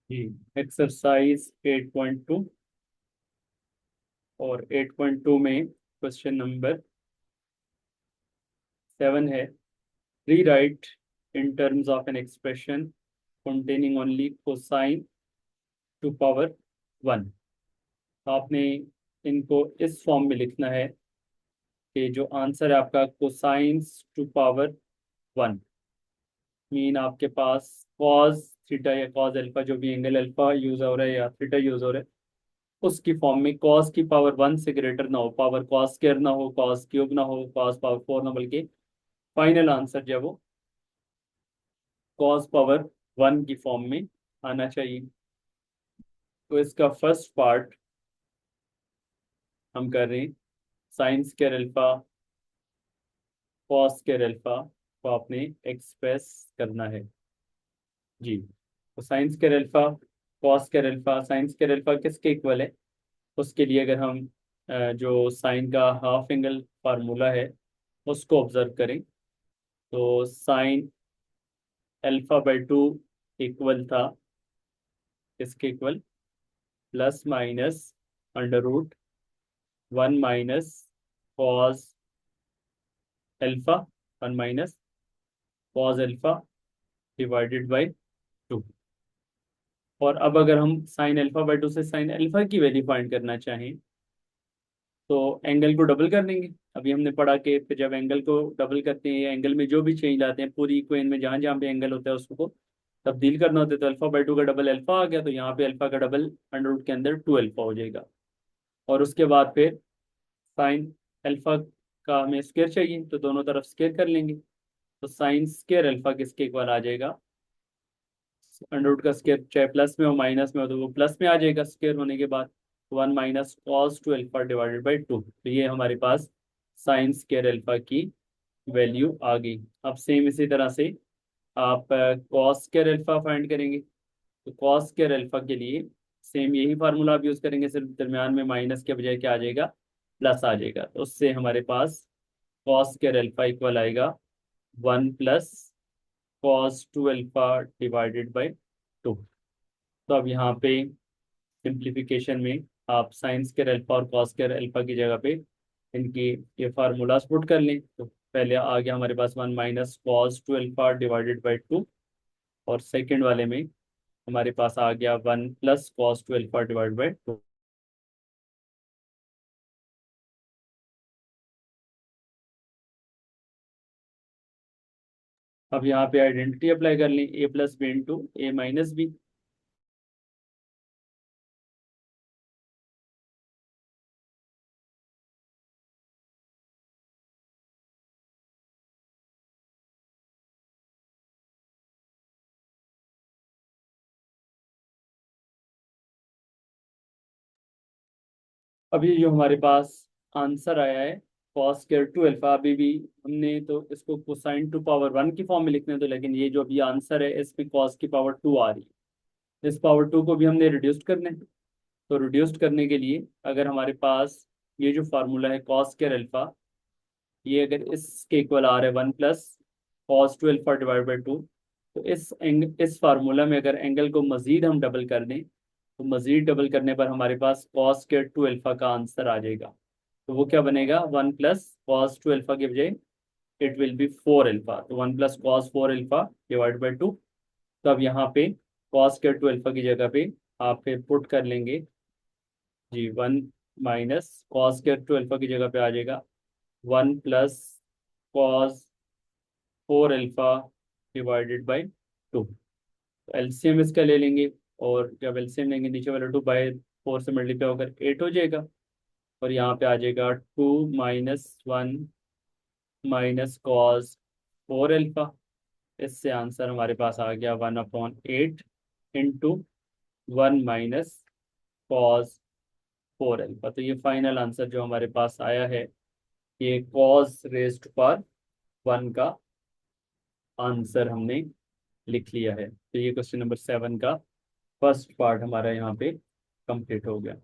जी। Exercise 8.2 और 8.2 में question number 7 है। Rewrite in terms of an expression containing only cosine to power 1। आपने इनको इस फॉर्म में लिखना है कि जो आंसर है आपका कोसाइन्स टू पावर 1। मीन आपके पास कॉस थीटा या कॉस अल्फा, जो भी एंगल अल्फा यूज हो रहा है या थीटा यूज हो रहा है, उसकी फॉर्म में कॉस की पावर 1 से ग्रेटर ना हो, पावर कॉस स्क्वायर ना हो, कॉस क्यूब ना हो, कॉस पावर 4 ना, बल्कि फाइनल आंसर जो है वो कॉस पावर 1 की फॉर्म में आना चाहिए। तो इसका फर्स्ट पार्ट हम कर रहे हैं। Sine square alpha cos square alpha को आपने एक्सप्रेस करना है। जी। तो sine square alpha cos square alpha, sine square alpha किसके इक्वल है? उसके लिए अगर हम जो साइन का हाफ एंगल फार्मूला है उसको ऑब्जर्व करें, तो साइन अल्फा/2 इक्वल था इसके equal plus minus under root 1 minus cos alpha, 1 minus cos alpha divided by 2। और अब अगर हम साइन अल्फा/2 से साइन अल्फा की वैल्यू फाइंड करना चाहें तो एंगल को डबल कर देंगे। अभी हमने पढ़ा कि फिर जब एंगल को डबल करते हैं, एंगल में जो भी चेंज लाते हैं, पूरी इक्वेशन में जहाँ जहाँ पे एंगल होता है उसको तब्दील करना होता है। तो अल्फा/2 का डबल अल्फा आ गया, तो यहाँ पे अल्फा का डबल अंडर रूट के अंदर 2 अल्फा हो जाएगा। और उसके बाद फिर साइन अल्फा का हमें स्क्वायर चाहिए, तो दोनों तरफ स्क्वायर कर लेंगे। तो साइन स्क्वायर अल्फा किसके इक्वल आ जाएगा? अंडर रूट का स्क्वायर चाहे प्लस में हो माइनस में हो तो वो प्लस में आ जाएगा स्क्वायर होने के बाद। 1 minus cos two alpha divided by 2। तो ये हमारे पास साइन स्क्वायर अल्फा की वैल्यू आ गई। अब सेम इसी तरह से आप कॉस स्क्वायर अल्फा फाइंड करेंगे। तो कॉस स्क्वायर अल्फा के लिए सेम यही फार्मूला आप यूज करेंगे, सिर्फ दरमियान में माइनस के बजाय क्या आ जाएगा? प्लस आ जाएगा। तो उससे हमारे पास कॉस स्क्वायर अल्फा इक्वल आएगा 1 plus cos two alpha divided by 2। तो अब यहाँ पे सिंप्लीफिकेशन में आप साइन स्क्वायर अल्फा और कॉस स्क्वायर अल्फा की जगह पे इनकी ये फार्मूलाज पुट कर लें। तो पहले आ गया हमारे पास 1 minus cos two alpha divided by 2, और सेकेंड वाले में हमारे पास आ गया 1 plus cos two alpha divide by 2। अब यहाँ पे आइडेंटिटी अप्लाई कर लें, ए प्लस बी इंटू ए माइनस बी। अभी जो हमारे पास आंसर आया है कॉस स्क्वायर टू अल्फा, अभी भी हमने तो इसको कोसाइन टू पावर 1 की फॉर्म में लिखने, तो लेकिन ये जो अभी आंसर है इसमें कॉस की पावर 2 आ रही है। इस पावर 2 को भी हमने रिड्यूस्ड करना है। तो रिड्यूस्ड करने के लिए अगर हमारे पास ये जो फार्मूला है कॉस स्क्वायर अल्फा, ये अगर इसके इक्वल आ रहा है 1 plus cos two alpha divide by 2, तो इस फार्मूला में अगर एंगल को मजीद हम डबल कर दें, तो मजीद डबल करने पर हमारे पास कॉस स्क्वायर टू अल्फा का आंसर आ जाएगा। तो वो क्या बनेगा? 1 प्लस कॉस टू अल्फा के बजाय इट विल बी 4 अल्फा, तो 1 plus cos 4 alpha divide by 2। तो अब यहाँ पे कॉस स्क्वायर टू अल्फा की जगह पे आप फिर पुट कर लेंगे जी 1 minus cos square two alpha की जगह पे आ जाएगा 1 plus cos 4 alpha divided by 2। तो एलसीएम इसका ले लेंगे, और जब एलसीएम लेंगे नीचे वाला 2 बाई 4 से मल्टीप्लाई होकर 8 हो जाएगा। और यहाँ पे आ जाएगा 2 माइनस 1 माइनस कॉस 4 अल्फा। इससे आंसर हमारे पास आ गया 1/8 इंटू 1 माइनस कॉस 4 अल्फा। तो ये फाइनल आंसर जो हमारे पास आया है, ये कॉस रेज्ड पावर 1 का आंसर हमने लिख लिया है। तो ये क्वेश्चन नंबर 7 का फर्स्ट पार्ट हमारा यहाँ पे कंप्लीट हो गया।